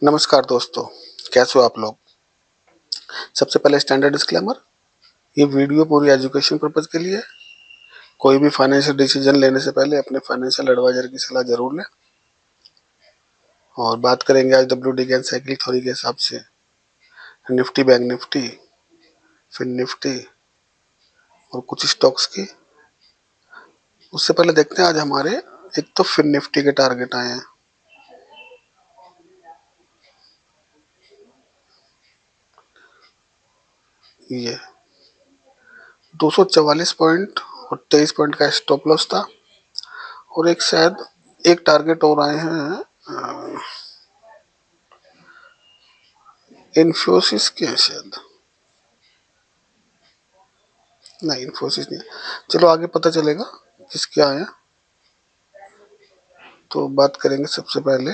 नमस्कार दोस्तों, कैसे हो आप लोग। सबसे पहले स्टैंडर्ड डिस्क्लेमर, ये वीडियो पूरी एजुकेशन पर्पज़ के लिए है। कोई भी फाइनेंशियल डिसीजन लेने से पहले अपने फाइनेंशियल एडवाइजर की सलाह जरूर लें। और बात करेंगे आज डब्ल्यूडी गैन साइकिल थ्योरी के हिसाब से Nifty, bank Nifty, fin Nifty और कुछ स्टॉक्स की। उससे पहले देखते हैं आज हमारे एक तो फिन निफ्टी के टारगेट आए हैं। ये 244 पॉइंट और 23 पॉइंट का स्टॉप लॉस था। और एक शायद एक टारगेट और आए हैं इन्फोसिस के, शायद नहीं, इन्फोसिस नहीं। चलो आगे पता चलेगा किसके आए हैं। तो बात करेंगे सबसे पहले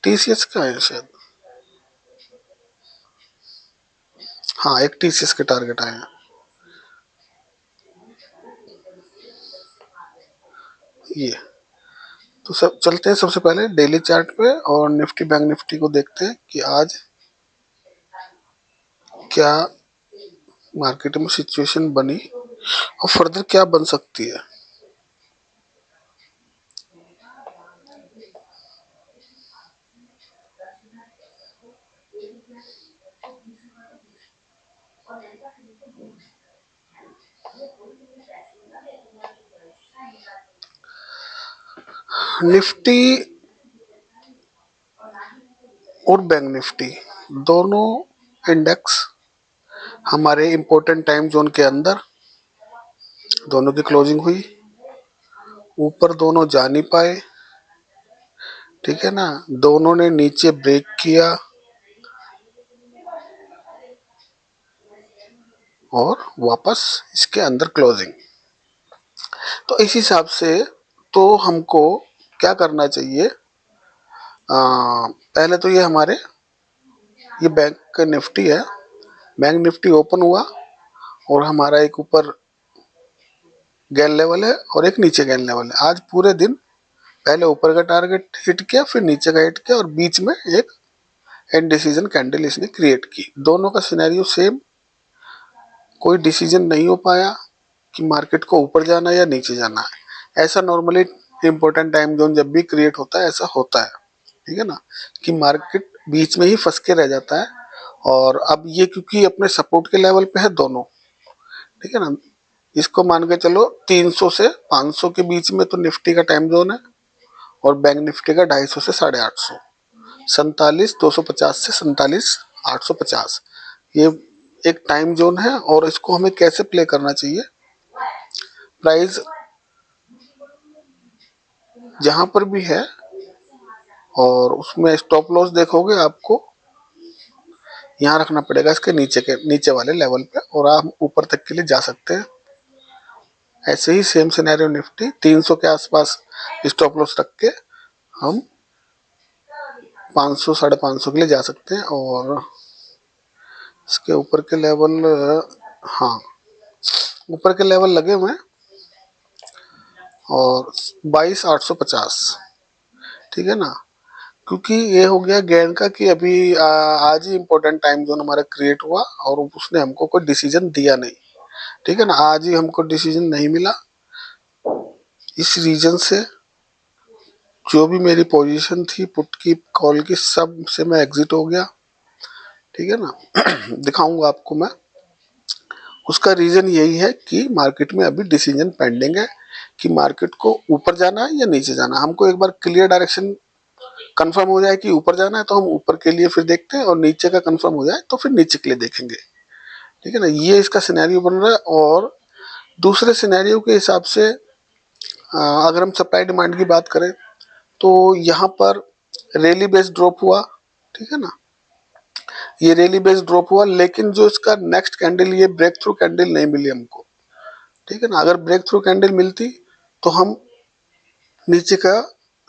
टीसीएस का आए हैं शायद। हाँ, एक टीसीएस के टारगेट आए हैं। ये तो सब चलते हैं सबसे पहले डेली चार्ट पे और निफ्टी बैंक निफ्टी को देखते हैं कि आज क्या मार्केट में सिचुएशन बनी और फर्दर क्या बन सकती है। निफ्टी और बैंक निफ्टी दोनों इंडेक्स हमारे इंपॉर्टेंट टाइम जोन के अंदर दोनों की क्लोजिंग हुई। ऊपर दोनों जा नहीं पाए, ठीक है ना। दोनों ने नीचे ब्रेक किया और वापस इसके अंदर क्लोजिंग। तो इस हिसाब से तो हमको क्या करना चाहिए। पहले तो ये हमारे ये बैंक निफ्टी है। बैंक निफ्टी ओपन हुआ और हमारा एक ऊपर गैन लेवल है और एक नीचे गैन लेवल है। आज पूरे दिन पहले ऊपर का टारगेट हिट किया, फिर नीचे का हिट किया और बीच में एक एंड डिसीजन कैंडल इसने क्रिएट की। दोनों का सिनेरियो सेम, कोई डिसीजन नहीं हो पाया कि मार्केट को ऊपर जाना है या नीचे जाना है। ऐसा नॉर्मली इंपॉर्टेंट टाइम जोन जब भी क्रिएट होता है ऐसा होता है, ठीक है ना, कि मार्केट बीच में ही फंस के रह जाता है। और अब ये क्योंकि अपने सपोर्ट के लेवल पे है दोनों, ठीक है ना। इसको मान के चलो 300 से 500 के बीच में तो निफ्टी का टाइम जोन है और बैंक निफ्टी का 250 से 850, 47,250 से 47,850 ये एक टाइम जोन है। और इसको हमें कैसे प्ले करना चाहिए। प्राइस जहां पर भी है और उसमें स्टॉप लॉस देखोगे आपको यहाँ रखना पड़ेगा इसके नीचे वाले लेवल पे और आप ऊपर तक के लिए जा सकते हैं। ऐसे ही सेम सिनेरियो निफ्टी 300 के आसपास स्टॉप लॉस रख के हम 500 550 के लिए जा सकते हैं। और इसके ऊपर के लेवल, हाँ ऊपर के लेवल लगे हुए हैं और 22,850, ठीक है ना। क्योंकि ये हो गया गैन का कि अभी आज ही इम्पोर्टेंट टाइम जोन हमारा क्रिएट हुआ और उसने हमको कोई डिसीजन दिया नहीं, ठीक है ना। आज ही हमको डिसीजन नहीं मिला। इस रीजन से जो भी मेरी पोजीशन थी पुट की कॉल की सब से मैं एग्जिट हो गया, ठीक है ना। दिखाऊंगा आपको मैं। उसका रीजन यही है कि मार्केट में अभी डिसीजन पेंडिंग है कि मार्केट को ऊपर जाना है या नीचे जाना है। हमको एक बार क्लियर डायरेक्शन कंफर्म हो जाए कि ऊपर जाना है तो हम ऊपर के लिए फिर देखते हैं और नीचे का कंफर्म हो जाए तो फिर नीचे के लिए देखेंगे, ठीक है ना। ये इसका सिनेरियो बन रहा है। और दूसरे सिनेरियो के हिसाब से अगर हम सप्लाई डिमांड की बात करें तो यहाँ पर रैली बेस्ड ड्रॉप हुआ, ठीक है ना। ये रैली बेस्ड ड्रॉप हुआ लेकिन जो इसका नेक्स्ट कैंडल ये ब्रेक थ्रू कैंडल नहीं मिली हमको, ठीक है ना। अगर ब्रेक थ्रू कैंडल मिलती तो हम नीचे का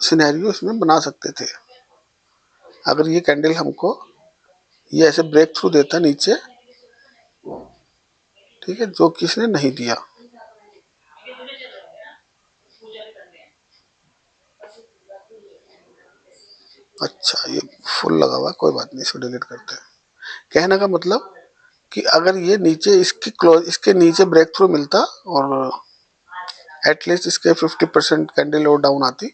सिनेरियो इसमें बना सकते थे। अगर ये कैंडल हमको ये ऐसे ब्रेक थ्रू देता नीचे, ठीक है, जो किसने नहीं दिया। अच्छा ये फुल लगा हुआ है, कोई बात नहीं, इसको डिलीट करते हैं। कहने का मतलब कि अगर ये नीचे इसकी क्लोज, इसके नीचे ब्रेक थ्रू मिलता और एटलीस्ट इसके 50% कैंडल और डाउन आती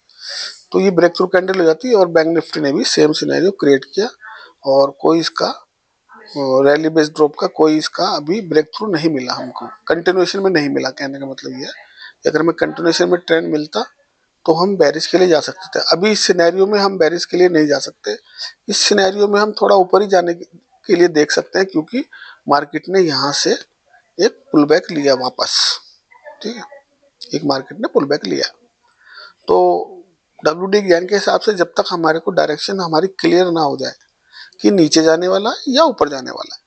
तो ये ब्रेक थ्रू कैंडल हो जाती। और बैंक निफ्टी ने भी सेम सिनेरियो क्रिएट किया और कोई इसका रैली बेस्ड ड्रॉप का कोई इसका अभी ब्रेक थ्रू नहीं मिला, हमको कंटिन्यूएशन में नहीं मिला। कहने का मतलब ये है कि अगर हमें कंटिन्यूएशन में ट्रेंड मिलता तो हम बैरिश के लिए जा सकते थे। अभी इस सिनेरियो में हम बैरिश के लिए नहीं जा सकते। इस सिनेरियो में हम थोड़ा ऊपर ही जाने के लिए देख सकते हैं, क्योंकि मार्केट ने यहाँ से एक पुल बैक लिया वापस। ठीक है, एक मार्केट ने पुल बैक लिया। तो डब्ल्यू ज्ञान के हिसाब से जब तक हमारे को डायरेक्शन हमारी क्लियर ना हो जाए कि नीचे जाने वाला है या ऊपर जाने वाला है,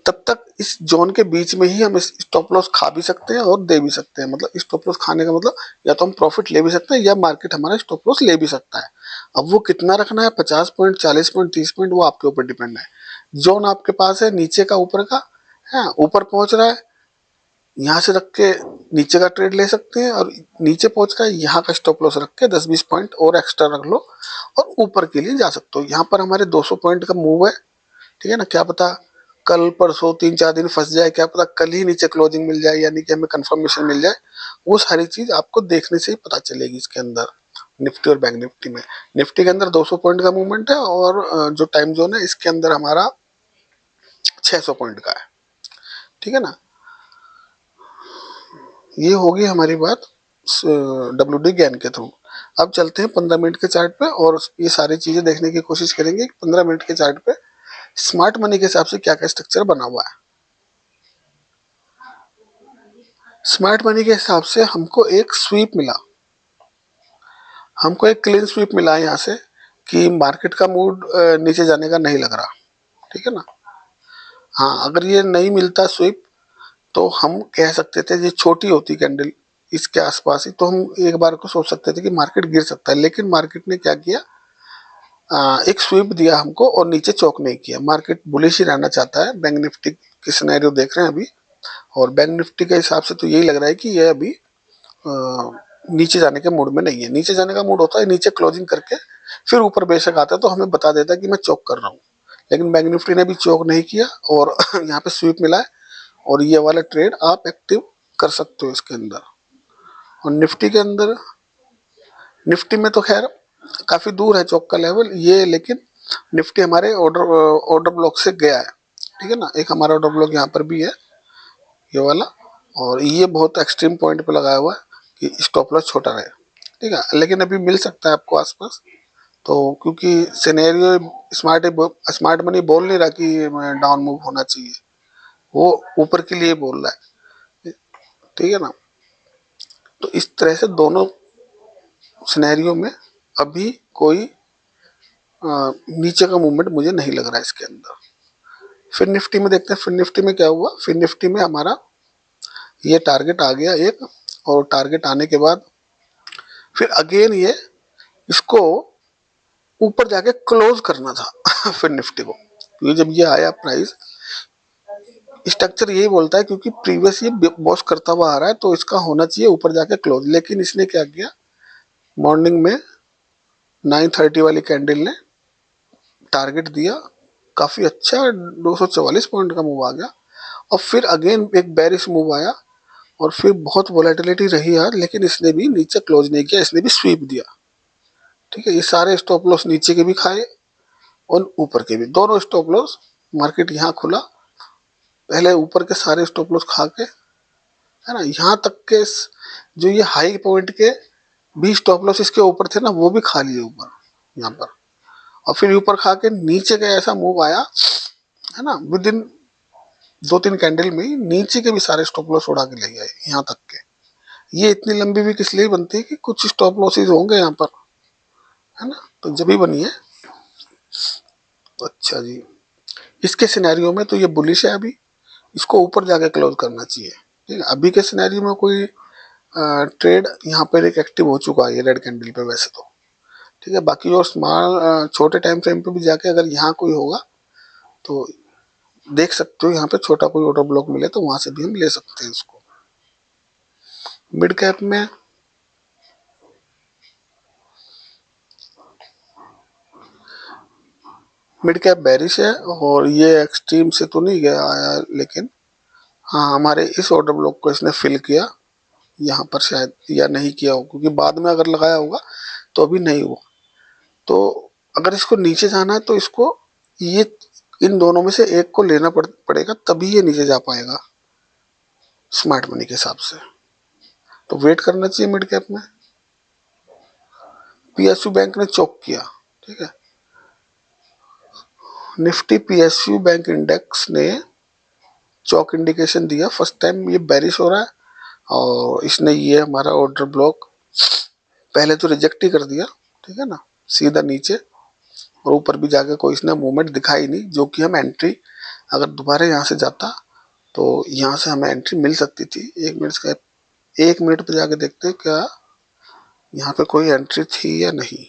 तब तक इस जोन के बीच में ही हम स्टॉप लॉस खा भी सकते हैं और दे भी सकते हैं। मतलब स्टॉप लॉस खाने का मतलब या तो हम प्रॉफिट ले भी सकते हैं या मार्केट हमारा स्टॉप लॉस ले भी सकता है। अब वो कितना रखना है, 50 पॉइंट, 40 पॉइंट, 30 पॉइंट, वो आपके ऊपर डिपेंड है। जोन आपके पास है नीचे का ऊपर का है, ऊपर पहुंच रहा है, यहाँ से रख के नीचे का ट्रेड ले सकते हैं, और नीचे पहुंच रहा है यहाँ का स्टॉप लॉस रख के 10-20 पॉइंट और एक्स्ट्रा रख लो और ऊपर के लिए जा सकते हो। यहाँ पर हमारे 200 पॉइंट का मूव है। ठीक है ना, क्या पता कल परसों 3-4 दिन फंस जाए, क्या पता कल ही नीचे क्लोजिंग मिल जाए, यानी कि हमें कंफर्मेशन मिल जाए। वो सारी चीज आपको देखने से ही पता चलेगी इसके अंदर, निफ्टी और बैंक निफ्टी में। निफ्टी के अंदर 200 पॉइंट का मूवमेंट है और जो टाइम जोन है इसके अंदर हमारा 600 पॉइंट का है। ठीक है ना, ये होगी हमारी बात डब्ल्यू ज्ञान के थ्रू। अब चलते हैं 15 मिनट के चार्ट पे और ये सारी चीजें देखने की कोशिश करेंगे 15 मिनट के चार्ट पे स्मार्ट मनी के हिसाब से क्या क्या स्ट्रक्चर बना हुआ है। स्मार्ट मनी के हिसाब से हमको एक स्वीप मिला, हमको एक क्लीन स्वीप मिला है यहाँ से कि मार्केट का मूड नीचे जाने का नहीं लग रहा। ठीक है ना, हाँ अगर ये नहीं मिलता स्वीप तो हम कह सकते थे ये छोटी होती कैंडल इसके आसपास ही, तो हम एक बार को सोच सकते थे कि मार्केट गिर सकता है। लेकिन मार्केट ने क्या किया, एक स्वीप दिया हमको और नीचे चौक नहीं किया। मार्केट बुलिश ही रहना चाहता है। बैंक निफ्टी की सिनेरियो देख रहे हैं अभी, और बैंक निफ्टी के हिसाब से तो यही लग रहा है कि ये अभी नीचे जाने के मूड में नहीं है। नीचे जाने का मूड होता है नीचे क्लोजिंग करके फिर ऊपर बेशक आता है तो हमें बता देता है कि मैं चौक कर रहा हूँ। लेकिन बैंक निफ्टी ने भी चौक नहीं किया और यहाँ पे स्वीप मिला है और ये वाला ट्रेड आप एक्टिव कर सकते हो इसके अंदर। और निफ्टी के अंदर, निफ्टी में तो खैर काफी दूर है चौक का लेवल ये, लेकिन निफ्टी हमारे ऑर्डर ब्लॉक से गया है। ठीक है ना, एक हमारा ऑर्डर ब्लॉक यहाँ पर भी है ये वाला, और ये बहुत एक्सट्रीम पॉइंट पे लगाया हुआ है कि स्टॉप लॉस छोटा रहे। ठीक है, लेकिन अभी मिल सकता है आपको आसपास। तो क्योंकि सिनेरियो स्मार्ट मनी बोल नहीं रहा कि डाउन मूव होना चाहिए, वो ऊपर के लिए बोल रहा है। ठीक है ना, तो इस तरह से दोनों सिनेरियो में अभी कोई नीचे का मूवमेंट मुझे नहीं लग रहा है इसके अंदर। फिर निफ्टी में देखते हैं, फिर निफ्टी में क्या हुआ। फिर निफ्टी में हमारा ये टारगेट आ गया एक, और टारगेट आने के बाद फिर अगेन ये इसको ऊपर जाके क्लोज करना था फिर निफ्टी को, क्योंकि जब ये आया प्राइस, स्ट्रक्चर यही बोलता है क्योंकि प्रीवियस ये बॉस करता हुआ आ रहा है तो इसका होना चाहिए ऊपर जाके क्लोज। लेकिन इसने क्या किया, मॉर्निंग में 9:30 वाली कैंडल ने टारगेट दिया, काफी अच्छा 244 पॉइंट का मूव आ गया, और फिर अगेन एक बेरिश मूव आया और फिर बहुत वोलेटिलिटी रही यार, लेकिन इसने भी नीचे क्लोज नहीं किया, इसने भी स्वीप दिया। ठीक है, ये सारे स्टॉप लॉस नीचे के भी खाए और ऊपर के भी, दोनों स्टॉप लॉस। मार्केट यहाँ खुला, पहले ऊपर के सारे स्टॉप लॉस खा के, है ना, यहाँ तक के जो ये हाई पॉइंट के भी स्टॉप लॉस इसके ऊपर थे ना, वो भी खा लिए ऊपर यहाँ पर। और फिर ऊपर खा के नीचे का ऐसा मूव आया, है ना, विद इन 2-3 कैंडल में नीचे के भी सारे स्टॉप लॉस उड़ा के ले गए यहाँ तक के। ये इतनी लंबी भी किस लिए बनती है कि कुछ स्टॉप लॉसेज होंगे यहाँ पर, है ना, तो जब भी बनी है। अच्छा जी, इसके सिनेरियो में तो ये बुलिश है, अभी इसको ऊपर जाके क्लोज करना चाहिए। ठीक है, अभी के सिनेरियो में कोई ट्रेड यहाँ पर एक एक्टिव हो चुका है ये रेड कैंडल पे वैसे तो। ठीक है, बाकी और स्मॉल छोटे टाइम फ्रेम पे भी जाके अगर यहाँ कोई होगा तो देख सकते हो, यहाँ पे छोटा कोई ऑर्डर ब्लॉक मिले तो वहां से भी हम ले सकते हैं इसको। मिड कैप में मिड कैप बेरिश है और ये एक्सट्रीम से तो नहीं गया आया, लेकिन हाँ हमारे इस ऑर्डर ब्लॉक को इसने फिल किया यहाँ पर शायद, या नहीं किया हो, क्योंकि बाद में अगर लगाया होगा तो अभी नहीं हुआ। तो अगर इसको नीचे जाना है तो इसको ये इन दोनों में से एक को लेना पड़ेगा, तभी ये नीचे जा पाएगा स्मार्ट मनी के हिसाब से। तो वेट करना चाहिए मिड कैप में। पीएसयू बैंक ने चौक किया, ठीक है। निफ्टी पीएसयू बैंक इंडेक्स ने चौक इंडिकेशन दिया, फर्स्ट टाइम ये बेरिश हो रहा है, और इसने ये हमारा ऑर्डर ब्लॉक पहले तो रिजेक्ट ही कर दिया, ठीक है ना, सीधा नीचे, और ऊपर भी जाके कोई इसने मूवमेंट दिखाई नहीं, जो कि हम एंट्री अगर दोबारा यहाँ से जाता तो यहाँ से हमें एंट्री मिल सकती थी। 1 मिनट का, 1 मिनट पे जाके देखते हैं क्या यहाँ पे कोई एंट्री थी या नहीं।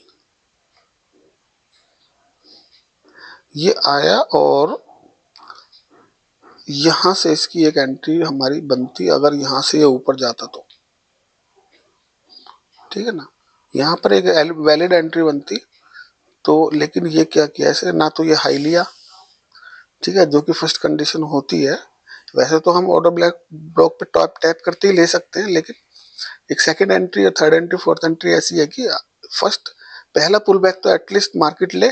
ये आया और यहाँ से इसकी एक एंट्री हमारी बनती अगर यहाँ से ये ऊपर जाता तो, ठीक है ना, यहाँ पर एक वैलिड एंट्री बनती तो। लेकिन ये क्या किया ऐसे, ना तो ये हाई लिया, ठीक है, जो कि फर्स्ट कंडीशन होती है। वैसे तो हम ऑर्डर ब्लॉक पे टॉप टैप करते ही ले सकते हैं, लेकिन एक सेकंड एंट्री या थर्ड एंट्री फोर्थ एंट्री ऐसी है कि फर्स्ट पहला पुल बैक तो एटलीस्ट मार्केट ले,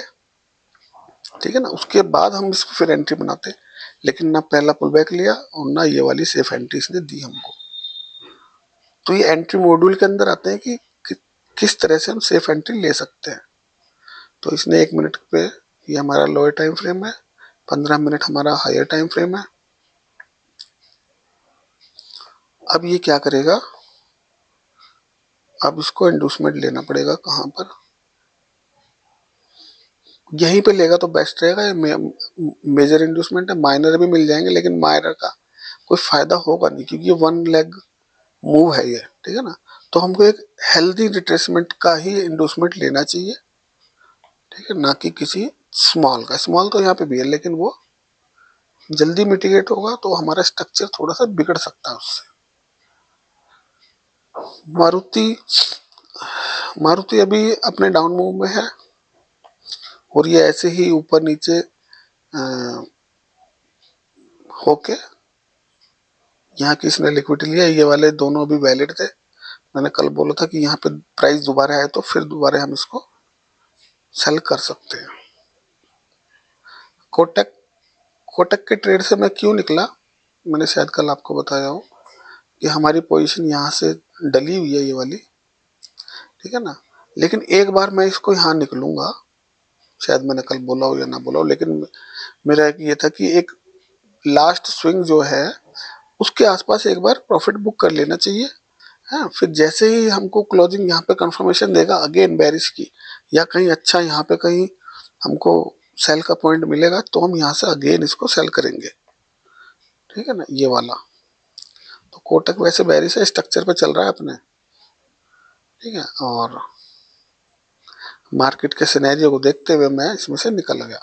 ठीक है ना, उसके बाद हम इसको फिर एंट्री बनाते हैं। लेकिन ना पहला पुल बैक लिया और ना ये वाली सेफ एंट्री इसने दी हमको। तो ये एंट्री मॉड्यूल के अंदर आते हैं कि किस तरह से हम सेफ एंट्री ले सकते हैं। तो इसने 1 मिनट पे, ये हमारा लोअर टाइम फ्रेम है, 15 मिनट हमारा हायर टाइम फ्रेम है। अब ये क्या करेगा, अब इसको इंड्यूसमेंट लेना पड़ेगा कहाँ पर, यहीं पे लेगा तो बेस्ट रहेगा। ये मेजर इंड्यूसमेंट है, माइनर भी मिल जाएंगे लेकिन माइनर का कोई फायदा होगा नहीं, क्योंकि ये वन लेग मूव है ये, ठीक है ना। तो हमको एक हेल्दी रिट्रेसमेंट का ही इंड्यूसमेंट लेना चाहिए, ठीक है, ना कि किसी स्मॉल का। स्मॉल तो यहाँ पे भी है लेकिन वो जल्दी मिटिगेट होगा, तो हमारा स्ट्रक्चर थोड़ा सा बिगड़ सकता है उससे। मारुति मारुति अभी अपने डाउन मूव में है, और ये ऐसे ही ऊपर नीचे होके यहाँ की इसने लिक्विडिटी लिया। ये वाले दोनों अभी वैलिड थे, मैंने कल बोला था कि यहाँ पे प्राइस दोबारा आए तो फिर दोबारा हम इसको सेल कर सकते हैं। कोटक कोटक के ट्रेड से मैं क्यों निकला, मैंने शायद कल आपको बताया हो कि हमारी पोजीशन यहाँ से डली हुई है ये वाली, ठीक है ना। लेकिन एक बार मैं इसको यहाँ निकलूंगा, शायद मैंने कल बोला हो या ना बोला हो, लेकिन मेरा ये था कि एक लास्ट स्विंग जो है उसके आसपास एक बार प्रॉफिट बुक कर लेना चाहिए। हाँ, फिर जैसे ही हमको क्लोजिंग यहाँ पे कंफर्मेशन देगा अगेन बेरिश की, या कहीं अच्छा यहाँ पे कहीं हमको सेल का पॉइंट मिलेगा, तो हम यहाँ से अगेन इसको सेल करेंगे, ठीक है ना, ये वाला। तो कोटक वैसे बेरिश है, स्ट्रक्चर पे चल रहा है अपने, ठीक है, और मार्केट के सिनेरियो को देखते हुए मैं इसमें से निकल गया।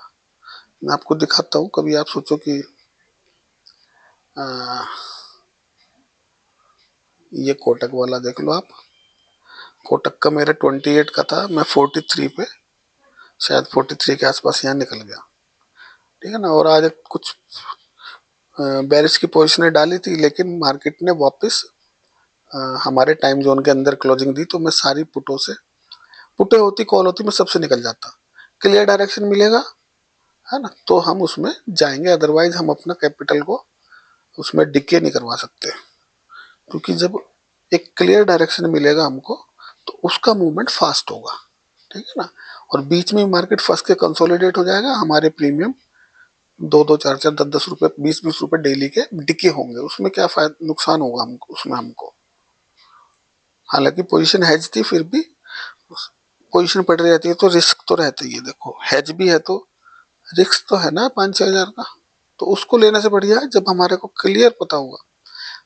मैं आपको दिखाता हूँ, कभी आप सोचो कि ये कोटक वाला देख लो आप। कोटक का मेरा 28 का था, मैं 43 पे, शायद 43 के आसपास यहाँ निकल गया, ठीक है ना। और आज कुछ बेरिश की पोजीशनें डाली थी, लेकिन मार्केट ने वापस हमारे टाइम जोन के अंदर क्लोजिंग दी, तो मैं सारी पुटे होती कॉल होती मैं सबसे निकल जाता। क्लियर डायरेक्शन मिलेगा, है ना, तो हम उसमें जाएंगे, अदरवाइज हम अपना कैपिटल को उसमें डिके नहीं करवा सकते, क्योंकि जब एक क्लियर डायरेक्शन मिलेगा हमको तो उसका मूवमेंट फास्ट होगा, ठीक है ना। और बीच में मार्केट फंस के कंसोलिडेट हो जाएगा, हमारे प्रीमियम 2-2, 4-4, 10-10 रुपए, 20-20 रुपए डेली के डिके होंगे, उसमें क्या फायदा, नुकसान होगा हमको उसमें हमको। हालांकि पोजीशन हेज थी, फिर भी पोजीशन पड़ रहती है तो रिस्क तो रहता ही है। देखो हेज भी है तो रिस्क तो है ना 5-6 हजार का, तो उसको लेने से बढ़िया है जब हमारे को क्लियर पता होगा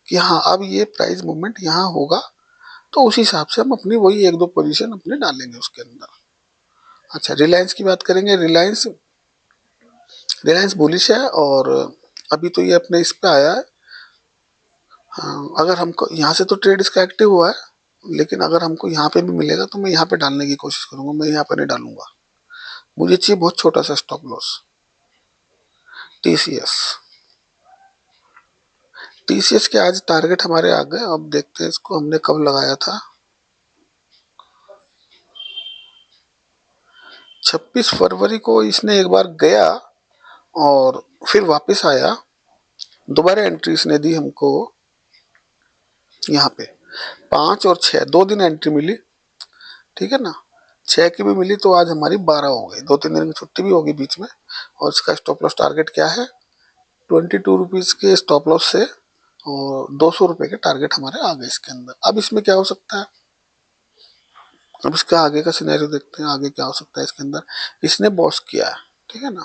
कि हाँ अब ये प्राइस मूवमेंट यहाँ होगा, तो उस हिसाब से हम अपनी वही 1-2 पोजीशन अपने डालेंगे उसके अंदर। अच्छा, रिलायंस की बात करेंगे। रिलायंस बुलिश है, और अभी तो ये अपने इस पे आया है। हाँ, अगर हमको यहाँ से तो ट्रेड इसका एक्टिव हुआ है, लेकिन अगर हमको यहाँ पे भी मिलेगा तो मैं यहाँ पे डालने की कोशिश करूंगा, मैं यहाँ पे नहीं डालूंगा। मुझे चाहिए बहुत छोटा सा स्टॉप लॉस। टीसीएस, टीसीएस के आज टारगेट हमारे आ गए। अब देखते हैं इसको हमने कब लगाया था। 26 फरवरी को इसने एक बार गया और फिर वापस आया। दोबारा एंट्री इसने दी हमको यहाँ पे 5 और 6, 2 दिन एंट्री मिली, ठीक है ना। 6 की भी मिली तो आज हमारी 12 हो गई, 2-3 दिन की छुट्टी भी होगी बीच में। और इसका स्टॉप लॉस टारगेट क्या है, 22 रुपीज के स्टॉप लॉस से और 200 रुपए के टारगेट हमारे आ गए इसके अंदर। अब इसमें क्या हो सकता है, अब इसका आगे का सिनेरियो देखते हैं, आगे क्या हो सकता है इसके अंदर। इसने बॉस किया है, ठीक है ना,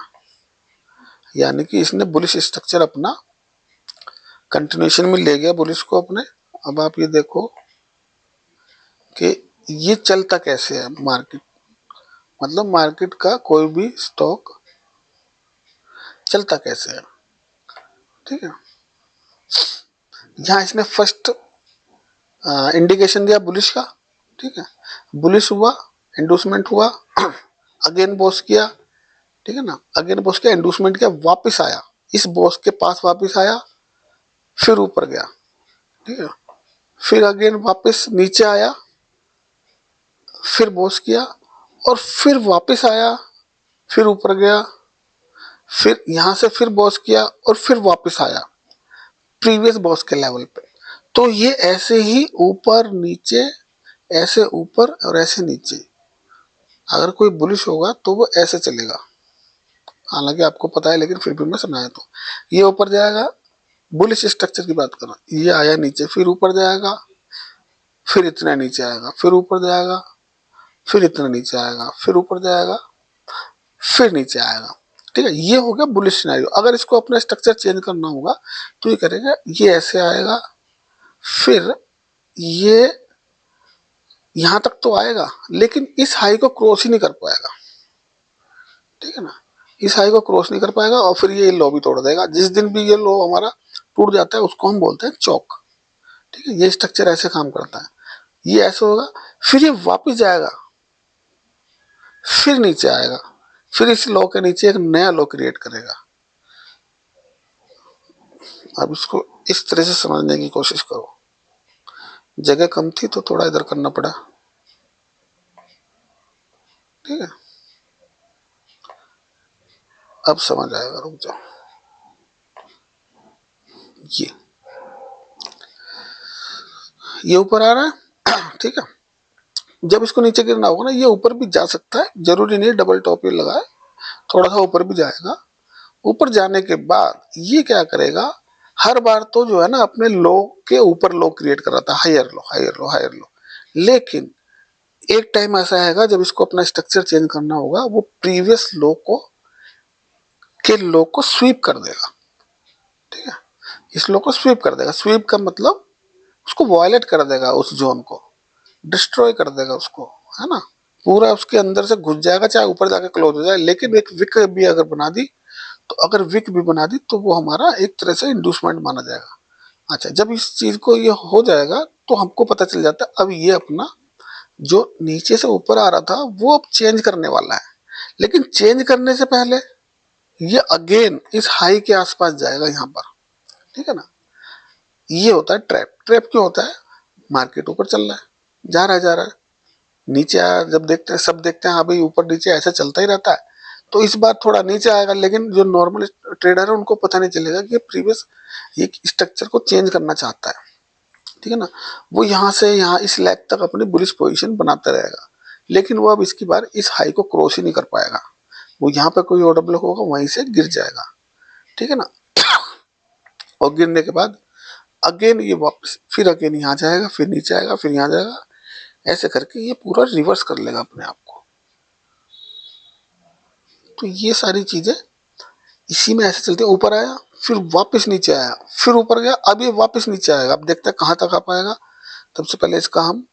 यानी कि इसने बुलिश स्ट्रक्चर अपना कंटिन्यूएशन में ले गया बुलिश को अपने। अब आप ये देखो कि ये चलता कैसे है मार्केट, मतलब मार्केट का कोई भी स्टॉक चलता कैसे है, ठीक है। यहाँ इसने फर्स्ट इंडिकेशन दिया बुलिश का, ठीक है, बुलिश हुआ, इंडोसमेंट हुआ, अगेन बॉस किया, ठीक है ना, अगेन बॉस किया, इंडोसमेंट किया, वापस आया, इस बॉस के पास वापस आया, फिर ऊपर गया, ठीक है, फिर अगेन वापस नीचे आया, फिर बॉस किया और फिर वापस आया, फिर ऊपर गया, फिर यहां से फिर बॉस किया और फिर वापस आया प्रीवियस बॉस के लेवल पे। तो ये ऐसे ही ऊपर नीचे, ऐसे ऊपर और ऐसे नीचे, अगर कोई बुलिश होगा तो वो ऐसे चलेगा, हालांकि आपको पता है लेकिन फिर भी मैं सुनाया तो ये ऊपर जाएगा, बुलिश स्ट्रक्चर की बात कर रहा हूं, ये आया नीचे, फिर ऊपर जाएगा, फिर इतना नीचे आएगा, फिर ऊपर जाएगा, फिर इतना नीचे आएगा, फिर ऊपर जाएगा, फिर नीचे आएगा, ठीक है। ये हो गया बुलिश सिनेरियो। अगर इसको अपना स्ट्रक्चर चेंज करना होगा तो ये करेगा, ये ऐसे आएगा, फिर ये यहां तक तो आएगा लेकिन इस हाई को क्रॉस ही नहीं कर पाएगा, ठीक है ना, इस हाई को क्रॉस नहीं कर पाएगा और फिर ये लो भी तोड़ देगा। जिस दिन भी ये लो हमारा टूट जाता है उसको हम बोलते हैं चौक, ठीक है। ये स्ट्रक्चर ऐसे काम करता है, ये ऐसे होगा, फिर ये वापस जाएगा, फिर नीचे आएगा, फिर इस लो के नीचे एक नया लो क्रिएट करेगा। अब इसको इस तरह से समझने की कोशिश करो, जगह कम थी तो थोड़ा इधर करना पड़ा, ठीक है। अब समझ आएगा, रुक जाओ। ये ऊपर आ रहा है, ठीक है। जब इसको नीचे गिरना होगा ना, ये ऊपर भी जा सकता है, जरूरी नहीं डबल टॉप ही लगाए, थोड़ा सा ऊपर भी जाएगा। ऊपर जाने के बाद ये क्या करेगा, हर बार तो जो है ना अपने लो के ऊपर लो क्रिएट कर रहा था, higher low higher low higher low, लेकिन एक टाइम ऐसा आएगा जब इसको अपना स्ट्रक्चर चेंज करना होगा, वो प्रीवियस लो को स्वीप कर देगा, ठीक है। इस लो को स्वीप कर देगा, स्वीप का मतलब उसको वॉयलेट कर देगा, उस जोन को डिस्ट्रॉय कर देगा उसको, है ना, पूरा उसके अंदर से घुस जाएगा, चाहे ऊपर जाके क्लोज हो जाए। लेकिन एक विक भी अगर बना दी, तो अगर विक भी बना दी तो वो हमारा एक तरह से इंड्यूसमेंट माना जाएगा। अच्छा, जब इस चीज को ये हो जाएगा तो हमको पता चल जाता है अब ये अपना जो नीचे से ऊपर आ रहा था वो अब चेंज करने वाला है। लेकिन चेंज करने से पहले ये अगेन इस हाई के आसपास जाएगा यहाँ पर, ठीक है ना। ये होता है ट्रैप। ट्रैप क्यों होता है, मार्केट ऊपर चल रहा है, जा रहा है जा रहा है, नीचे आया, जब देखते हैं सब देखते हैं हाँ भाई ऊपर नीचे ऐसा चलता ही रहता है, तो इस बार थोड़ा नीचे आएगा। लेकिन जो नॉर्मल ट्रेडर है उनको पता नहीं चलेगा कि प्रीवियस ये स्ट्रक्चर को चेंज करना चाहता है, ठीक है ना। वो यहाँ से यहाँ इस लेग तक अपनी बुलिश पोजीशन बनाता रहेगा, लेकिन वो अब इसकी बार इस हाई को क्रॉस ही नहीं कर पाएगा। वो यहाँ पे कोई ऑर्डर ब्लॉक होगा वहीं से गिर जाएगा, ठीक है ना। और गिरने के बाद अगेन ये वापस फिर अगेन यहाँ जाएगा, फिर नीचे आएगा, फिर यहाँ जाएगा, ऐसे करके ये पूरा रिवर्स कर लेगा अपने आप को। तो ये सारी चीजें इसी में ऐसे चलते, ऊपर आया, फिर वापस नीचे आया, फिर ऊपर गया, अब ये वापस नीचे आएगा। अब देखते हैं कहाँ तक आ पाएगा। सबसे पहले इसका हम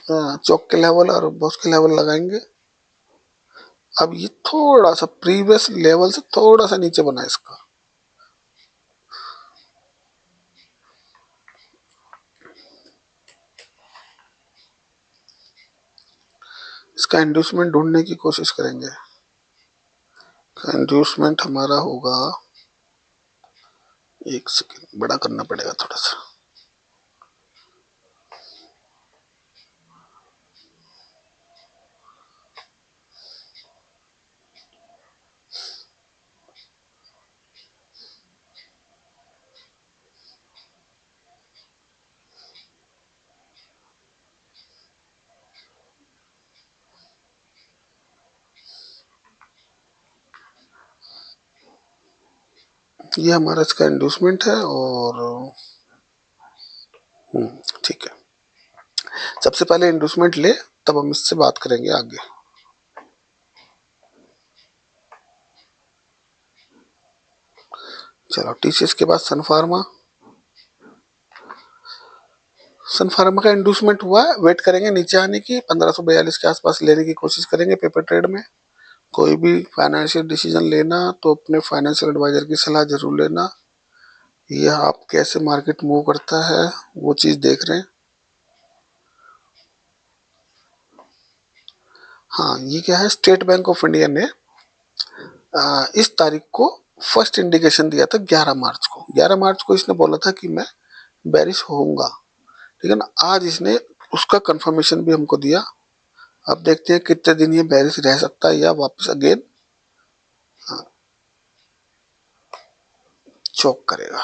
चौक के लेवल और बॉक्स के लेवल लगाएंगे। अब ये थोड़ा सा प्रीवियस लेवल से थोड़ा सा नीचे बना इसका, इसका इंड्यूसमेंट ढूंढने की कोशिश करेंगे। इंड्यूसमेंट हमारा होगा, एक सेकेंड बड़ा करना पड़ेगा थोड़ा सा। ये हमारा इसका इंड्यूसमेंट है और ठीक है। सबसे पहले इंड्यूसमेंट ले, तब हम इससे बात करेंगे आगे। चलो टीसीएस के बाद सन फार्मा। सन फार्मा का इंड्यूसमेंट हुआ है, वेट करेंगे नीचे आने की, 1542 के आसपास लेने की कोशिश करेंगे पेपर ट्रेड में। कोई भी फाइनेंशियल डिसीजन लेना तो अपने फाइनेंशियल एडवाइजर की सलाह जरूर लेना। यह आप कैसे मार्केट मूव करता है वो चीज देख रहे हैं। हाँ, ये क्या है, स्टेट बैंक ऑफ इंडिया ने इस तारीख को फर्स्ट इंडिकेशन दिया था 11 मार्च को। 11 मार्च को इसने बोला था कि मैं बेरिश होऊंगा, ठीक है ना। आज इसने उसका कंफर्मेशन भी हमको दिया। अब देखते हैं कितने दिन ये बेरिश रह सकता है या वापस अगेन चौक करेगा।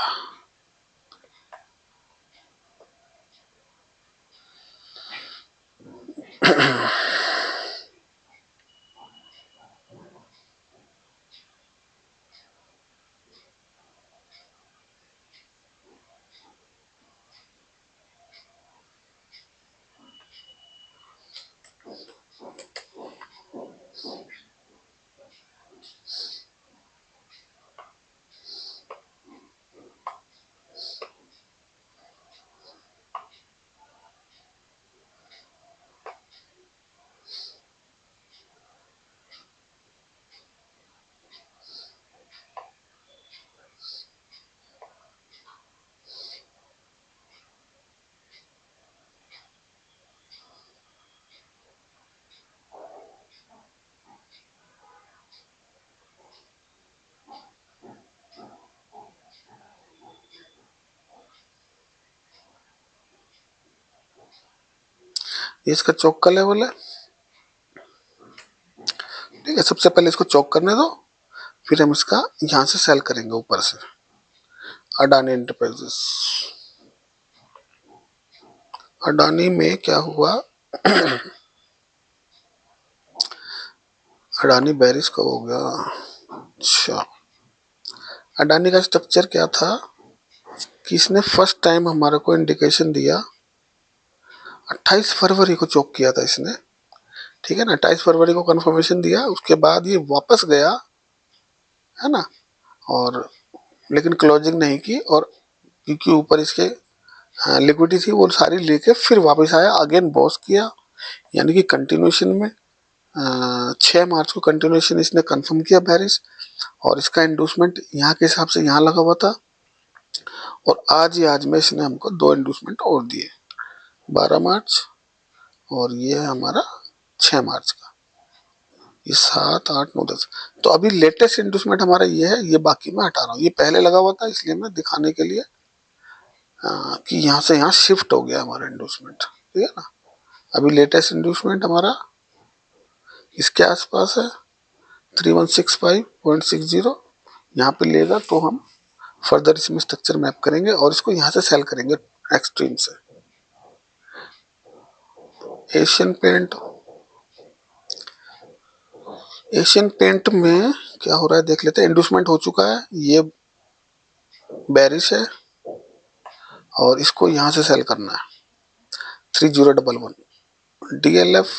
ये इसका चौक का लेवल है, ठीक है। सबसे पहले इसको चौक करने दो, फिर हम इसका यहां से सेल करेंगे ऊपर से। अडानी एंटरप्राइजेस, अडानी में क्या हुआ, अडानी बेरिश कब हो गया। अच्छा, अडानी का स्ट्रक्चर क्या था कि इसने फर्स्ट टाइम हमारे को इंडिकेशन दिया 28 फरवरी को चौक किया था इसने, ठीक है ना। 28 फरवरी को कंफर्मेशन दिया, उसके बाद ये वापस गया, है ना। और लेकिन क्लोजिंग नहीं की, और क्योंकि ऊपर इसके लिक्विडिटी थी वो सारी लेके फिर वापस आया, अगेन बॉस किया, यानी कि कंटिन्यूशन में 6 मार्च को कंटिन्यूशन इसने कंफर्म किया बेरिश। और इसका इंडूसमेंट यहाँ के हिसाब से यहाँ लगा हुआ था, और आज में इसने हमको 2 इंडूसमेंट और दिए, 12 मार्च और ये है हमारा 6 मार्च का, ये 7, 8, 9, 10। तो अभी लेटेस्ट इंडूसमेंट हमारा ये है, ये बाकी मैं हटा रहा हूँ, ये पहले लगा हुआ था इसलिए मैं दिखाने के लिए कि यहाँ से यहाँ शिफ्ट हो गया हमारा इंडूसमेंट, ठीक है ना। अभी लेटेस्ट इंडूसमेंट हमारा इसके आसपास है 3165.60। यहाँ पे लेगा तो हम फर्दर इसमें स्ट्रक्चर मैप करेंगे और इसको यहाँ से सेल करेंगे एक्सट्रीम से। एशियन पेंट, एशियन पेंट में क्या हो रहा है देख लेते हैं। इंडूसमेंट हो चुका है, ये बेरिश है और इसको यहाँ से सेल करना है 3011। डीएलएफ,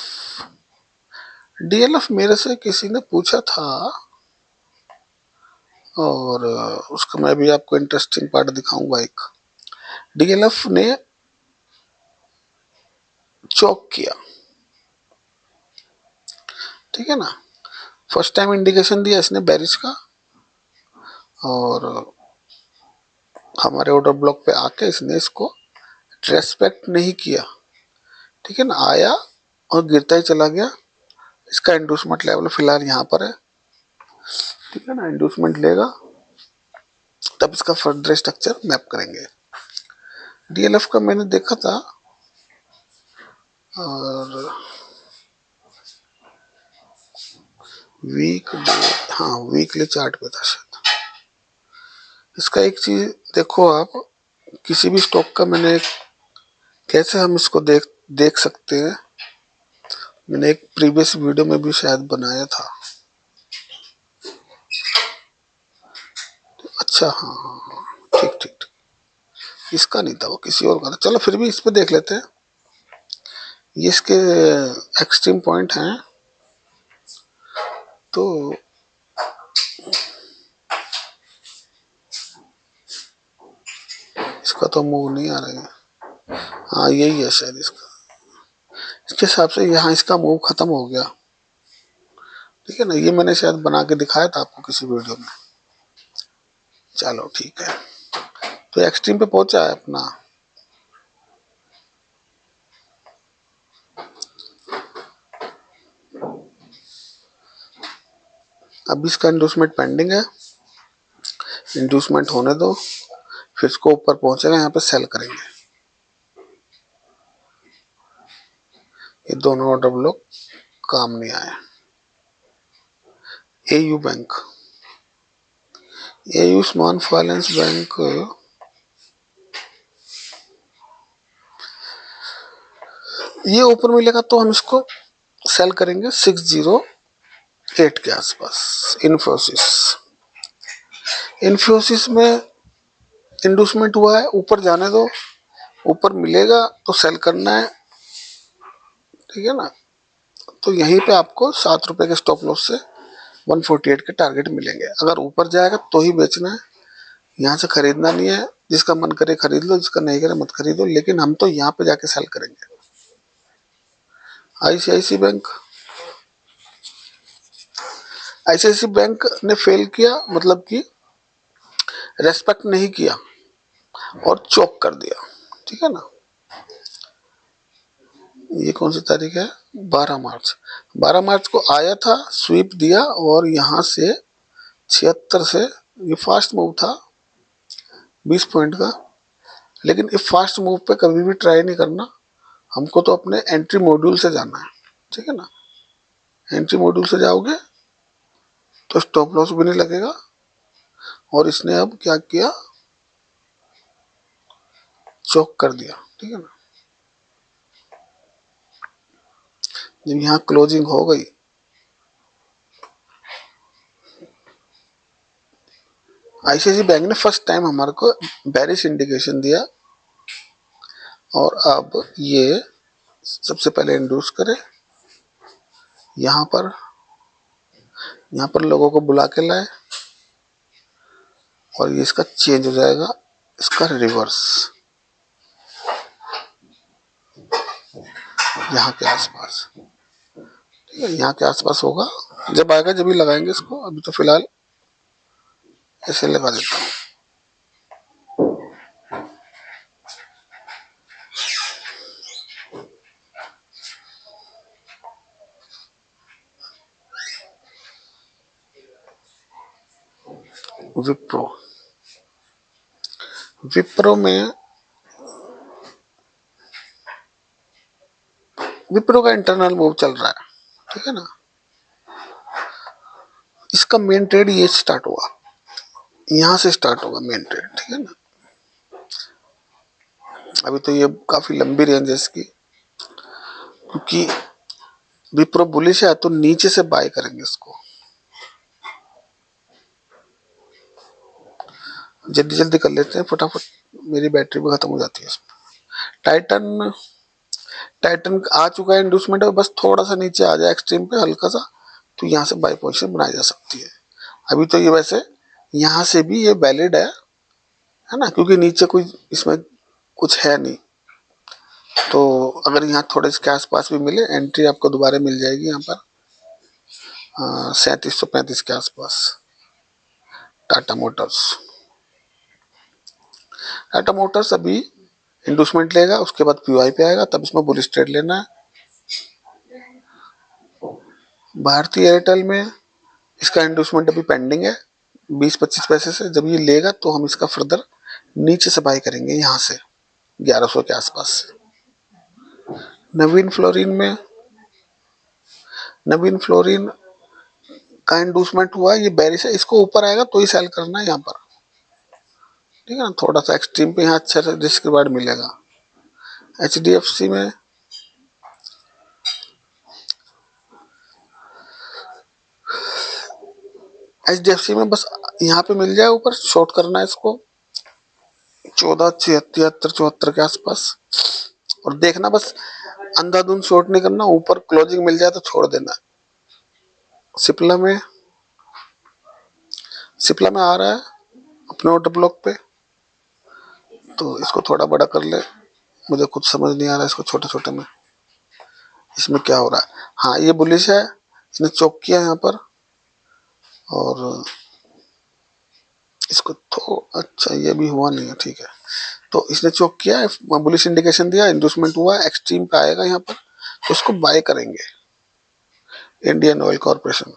डीएलएफ मेरे से किसी ने पूछा था और उसका मैं भी आपको इंटरेस्टिंग पार्ट दिखाऊंगा। एक डीएलएफ ने चौक किया, ठीक है ना। फर्स्ट टाइम इंडिकेशन दिया इसने बेरिश का, और हमारे ऑर्डर ब्लॉक पे आके इसने इसको रेस्पेक्ट नहीं किया, ठीक है ना। आया और गिरता ही चला गया। इसका इंडूसमेंट लेवल फिलहाल यहाँ पर है ठीक है ना, इंड्यूसमेंट लेगा तब इसका फर्दर स्ट्रक्चर मैप करेंगे। डीएलएफ का मैंने देखा था और हाँ वीकली चार्ट पे था शायद। इसका एक चीज देखो आप, किसी भी स्टॉक का मैंने कैसे हम इसको देख सकते हैं, मैंने एक प्रीवियस वीडियो में भी शायद बनाया था। अच्छा हाँ हाँ हाँ, ठीक ठीक ठीक, इसका नहीं था, वो किसी और का था। चलो फिर भी इस पे देख लेते हैं। ये इसके एक्सट्रीम पॉइंट हैं, तो इसका तो मूव नहीं आ रहा है। हाँ यही है शायद इसका, इसके हिसाब से यहाँ इसका मूव खत्म हो गया। ठीक है ना, ये मैंने शायद बना के दिखाया था आपको किसी वीडियो में। चलो ठीक है, तो एक्सट्रीम पे पहुंचा है अपना। अब इसका इंड्यूसमेंट पेंडिंग है, इंड्यूसमेंट होने दो, फिर इसको ऊपर पहुंचेगा, यहाँ पे सेल करेंगे। ये दोनों ऑर्डर ब्लॉक काम नहीं आए। AU bank, AU small finance bank, ये ऊपर मिलेगा तो हम इसको सेल करेंगे 608 के आसपास। इन्फोसिस, इन्फोसिस में इंड्यूसमेंट हुआ है, ऊपर जाने दो, ऊपर मिलेगा तो सेल करना है। ठीक है ना, तो यहीं पे आपको 7 रुपए के स्टॉप लॉस से 148 के टारगेट मिलेंगे। अगर ऊपर जाएगा तो ही बेचना है, यहाँ से खरीदना नहीं है। जिसका मन करे खरीद लो, जिसका नहीं करे मत खरीदो, लेकिन हम तो यहाँ पे जाके सेल करेंगे। आईसीआईसी बैंक, आईसीआईसी बैंक ने फेल किया, मतलब कि रेस्पेक्ट नहीं किया और चोक कर दिया। ठीक है ना, ये कौन सी तारीख है, 12 मार्च। 12 मार्च को आया था, स्वीप दिया और यहाँ से 76 से, ये फास्ट मूव था 20 पॉइंट का। लेकिन इस फास्ट मूव पे कभी भी ट्राई नहीं करना, हमको तो अपने एंट्री मॉड्यूल से जाना है। ठीक है ना, एंट्री मॉड्यूल से जाओगे तो स्टॉप लॉस भी नहीं लगेगा। और इसने अब क्या किया, चौक कर दिया। ठीक है ना, जब यहाँ क्लोजिंग हो गई, आईसीआईसी बैंक ने फर्स्ट टाइम हमारे को बेरिश इंडिकेशन दिया और अब ये सबसे पहले इंड्यूस करे, यहाँ पर लोगों को बुला के लाए और ये इसका चेंज हो जाएगा, इसका रिवर्स यहाँ के आसपास। ठीक है, यहाँ के आसपास होगा, जब आएगा जब ही लगाएंगे इसको। अभी तो फिलहाल ऐसे लगा देता हूँ। विप्रो, विप्रो में, विप्रो का इंटरनल मूव चल रहा है। ठीक है ना, इसका मेन ट्रेड ये स्टार्ट हुआ, यहाँ से स्टार्ट होगा मेन ट्रेड। ठीक है ना, अभी तो ये काफी लंबी रेंज है इसकी, क्योंकि विप्रो बुलिश है तो नीचे से बाय करेंगे इसको। जल्दी जल्दी कर लेते हैं फटाफट, मेरी बैटरी भी खत्म हो जाती है इसमें। टाइटन, टाइटन आ चुका है इंड्यूसमेंट, बस थोड़ा सा नीचे आ जाए एक्सट्रीम पे हल्का सा, तो यहाँ से बाय पोजीशन बनाई जा सकती है। अभी तो ये वैसे यहाँ से भी ये वैलिड है ना, क्योंकि नीचे कोई इसमें कुछ है नहीं। तो अगर यहाँ थोड़े इसके आसपास भी मिले, एंट्री आपको दोबारा मिल जाएगी यहाँ पर 3735 के आसपास। टाटा मोटर्स, टाटा मोटर्स अभी इंड्यूसमेंट लेगा, उसके बाद पीवाई पे आएगा, तब इसमें बुलिश ट्रेड लेना है। भारतीय एयरटेल में इसका इंड्यूसमेंट अभी पेंडिंग है 20-25 पैसे से। जब ये लेगा तो हम इसका फर्दर नीचे से बाय करेंगे यहाँ से 1100 के आसपास। नवीन फ्लोरिन में, नवीन फ्लोरिन का इंड्यूसमेंट हुआ, ये बेरिश है, इसको ऊपर आएगा तो ही सेल करना है यहाँ पर, ठीक है ना। थोड़ा सा एक्सट्रीम पे यहाँ अच्छा रिस्क रिवार्ड मिलेगा। HDFC में, HDFC में बस यहाँ पे मिल जाए ऊपर, शॉर्ट करना है इसको 1473-74 के आसपास, और देखना बस अंधाधुंध शॉर्ट नहीं करना, ऊपर क्लोजिंग मिल जाए तो छोड़ देना। सिप्ला में, सिप्ला में आ रहा है अपने ऑर्डर ब्लॉक पे, तो इसको थोड़ा बड़ा कर ले, मुझे कुछ समझ नहीं आ रहा है इसको छोटे छोटे में, इसमें क्या हो रहा है। हाँ ये बुलिश है, इसने चौक किया यहाँ पर, और इसको तो अच्छा ये भी हुआ नहीं है, ठीक है। तो इसने चौक किया है, बुलिश इंडिकेशन दिया, इंड्यूसमेंट हुआ, एक्सट्रीम पे आएगा यहाँ पर, तो इसको बाय करेंगे। इंडियन ऑयल कॉर्पोरेशन,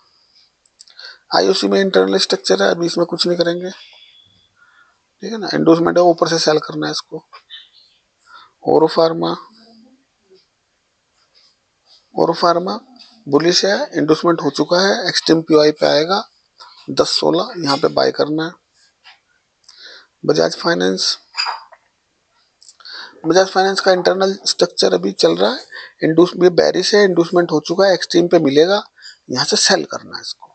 IOC में इंटरनल स्ट्रक्चर है, अभी इसमें कुछ नहीं करेंगे, ठीक है ना। इंड्यूसमेंट है, ऊपर से सेल करना है इसको। ओरो फार्मा, ओरो फार्मा बुलिश है, इंड्यूसमेंट हो चुका है, एक्सट्रीम PY पे आएगा 10-16, यहाँ पे बाय करना है। बजाज फाइनेंस, बजाज फाइनेंस का इंटरनल स्ट्रक्चर अभी चल रहा है, इंड्यूस भी बेरिश है, इंड्यूसमेंट हो चुका है, एक्सट्रीम पे मिलेगा, यहाँ से सेल करना है इसको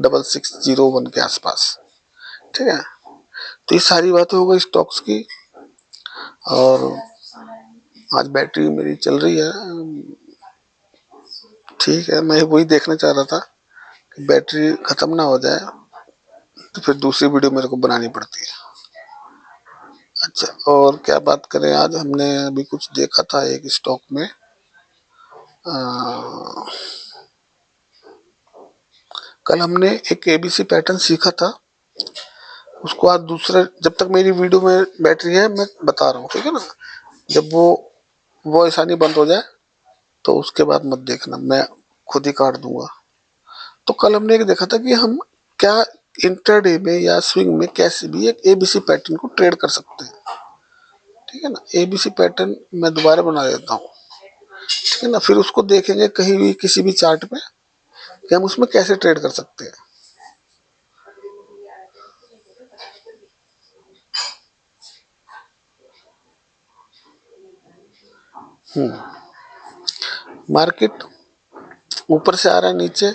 6601 के आसपास, ठीक है। तो ये सारी बातें हो गई स्टॉक्स की। और आज बैटरी मेरी चल रही है, ठीक है। मैं वही देखना चाह रहा था कि बैटरी खत्म ना हो जाए, तो फिर दूसरी वीडियो मेरे को बनानी पड़ती है। अच्छा, और क्या बात करें, आज हमने अभी कुछ देखा था एक स्टॉक में, कल हमने एक ABC पैटर्न सीखा था, उसको आज दूसरे, जब तक मेरी वीडियो में बैटरी है मैं बता रहा हूँ, ठीक है ना। जब वो आसानी बंद हो जाए तो उसके बाद मत देखना, मैं खुद ही काट दूंगा। तो कल हमने एक देखा था कि हम क्या इंट्राडे में या स्विंग में कैसे भी एक ABC पैटर्न को ट्रेड कर सकते हैं, ठीक है ना। ABC पैटर्न मैं दोबारा बना देता हूँ, ठीक है ना। फिर उसको देखेंगे कहीं भी किसी भी चार्ट पे कि हम उसमें कैसे ट्रेड कर सकते हैं। मार्केट ऊपर से आ रहा है नीचे,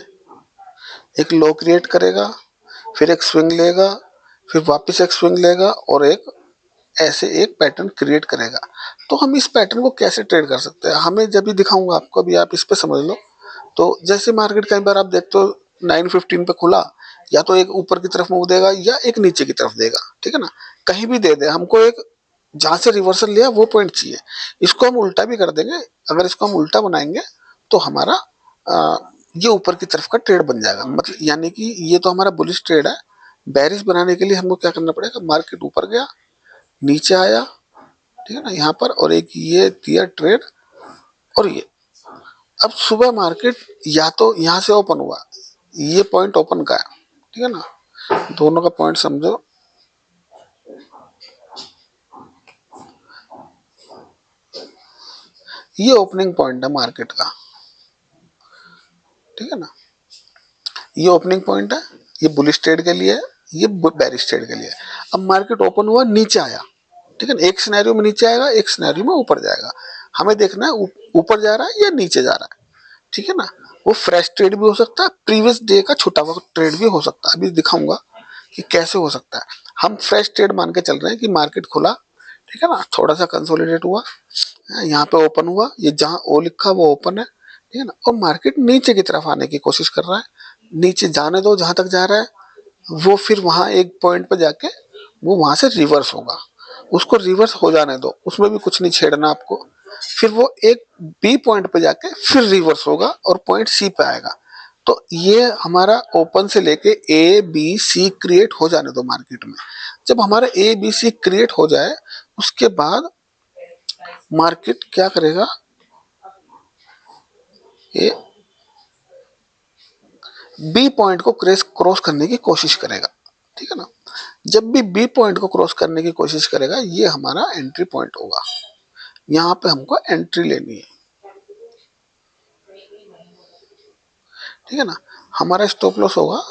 एक लो क्रिएट करेगा, फिर एक स्विंग लेगा, फिर वापस एक स्विंग लेगा, और एक ऐसे एक पैटर्न क्रिएट करेगा। तो हम इस पैटर्न को कैसे ट्रेड कर सकते हैं, हमें जब भी दिखाऊंगा आपको, अभी आप इस पे समझ लो। तो जैसे मार्केट कई बार आप देखते हो 9:15 पे खुला, या तो एक ऊपर की तरफ मूव देगा या एक नीचे की तरफ देगा, ठीक है ना। कहीं भी दे दे, हमको एक जहां से रिवर्सल लिया वो पॉइंट चाहिए। इसको हम उल्टा भी कर देंगे, अगर इसको हम उल्टा बनाएंगे तो हमारा ये ऊपर की तरफ का ट्रेड बन जाएगा, मतलब यानी कि ये तो हमारा बुलिश ट्रेड है। बेरिश बनाने के लिए हमको क्या करना पड़ेगा, मार्केट ऊपर गया, नीचे आया, ठीक है ना, यहाँ पर, और एक ये दिया ट्रेड, और ये अब सुबह मार्केट या तो यहाँ से ओपन हुआ, ये पॉइंट ओपन का है, ठीक है ना, दोनों का पॉइंट समझो। ये ओपनिंग पॉइंट है मार्केट का, ठीक है ना, ये ओपनिंग पॉइंट है, ये बुलिश ट्रेड के लिए, ये बेरिश ट्रेड के लिए। अब मार्केट ओपन हुआ, नीचे आया, ठीक है ना, एक सिनेरियो में नीचे आएगा, एक सिनेरियो में ऊपर जाएगा। हमें देखना है ऊपर जा रहा है या नीचे जा रहा है, ठीक है ना। वो फ्रेश ट्रेड भी हो सकता है, प्रीवियस डे का छुटा हुआ ट्रेड भी हो सकता है, अभी दिखाऊंगा कि कैसे हो सकता है। हम फ्रेश ट्रेड मान के चल रहे हैं कि मार्केट खुला, ठीक है ना, थोड़ा सा कंसोलिडेट हुआ, यहाँ पे ओपन हुआ, ये जहां ओ लिखा वो ओपन है, ठीक है ना, और मार्केट नीचे की तरफ आने की कोशिश कर रहा है। नीचे जाने दो, जहां तक जा रहा है वो, फिर वहां एक पॉइंट पे जाके वो वहां से रिवर्स होगा, उसको रिवर्स हो जाने दो, उसमें भी कुछ नहीं छेड़ना आपको। फिर वो एक बी पॉइंट पे जाके फिर रिवर्स होगा और पॉइंट सी पे आएगा। तो ये हमारा ओपन से लेके ABC क्रिएट हो जाने दो मार्केट में। जब हमारा ABC क्रिएट हो जाए उसके बाद मार्केट क्या करेगा, ये बी पॉइंट को क्रॉस करने की कोशिश करेगा, ठीक है ना। जब भी बी पॉइंट को क्रॉस करने की कोशिश करेगा, ये हमारा एंट्री पॉइंट होगा। यहाँ पे हमको एंट्री लेनी है, ठीक है ना। हमारा स्टॉप लॉस होगा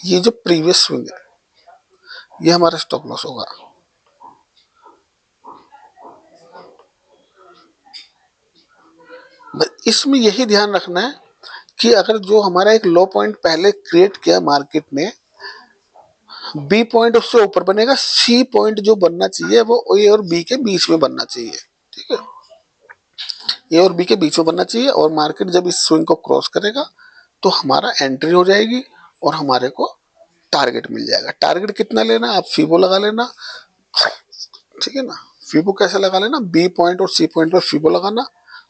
ये जो प्रीवियस स्विंग है, ये हमारा स्टॉप लॉस होगा। इसमें यही ध्यान रखना है कि अगर जो हमारा एक लो पॉइंट पहले क्रिएट किया मार्केट ने, बी पॉइंट उससे ऊपर बनेगा, सी पॉइंट जो बनना चाहिए वो ए और बी के बीच में बनना चाहिए, ठीक है। ए और बी के बीच में बनना चाहिए, और मार्केट जब इस स्विंग को क्रॉस करेगा तो हमारा एंट्री हो जाएगी और हमारे को टारगेट मिल जाएगा। टारगेट कितना लेना, आप फीबो लगा लेना, ठीक है ना। फीबो कैसे लगा लेना, बी पॉइंट और सी पॉइंट पर फीबो लगाना,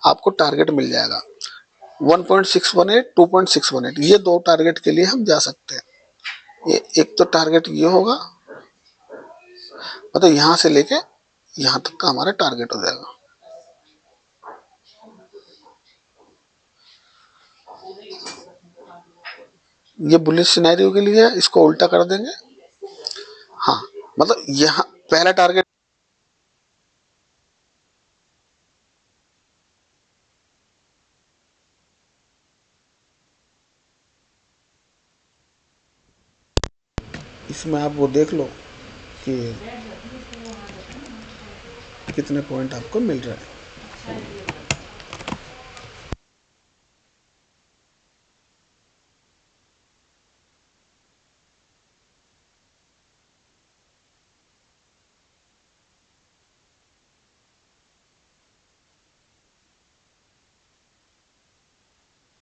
आपको टारगेट मिल जाएगा 1.618, 2.618। ये दो टारगेट के लिए हम जा सकते हैं। ये एक तो टारगेट ये होगा, मतलब यहां से लेके यहां तक का हमारा टारगेट हो जाएगा। ये बुलिश सिनेरियो के लिए है, इसको उल्टा कर देंगे। हाँ, मतलब यहाँ पहला टारगेट, इसमें आप वो देख लो कि कितने पॉइंट आपको मिल रहा है।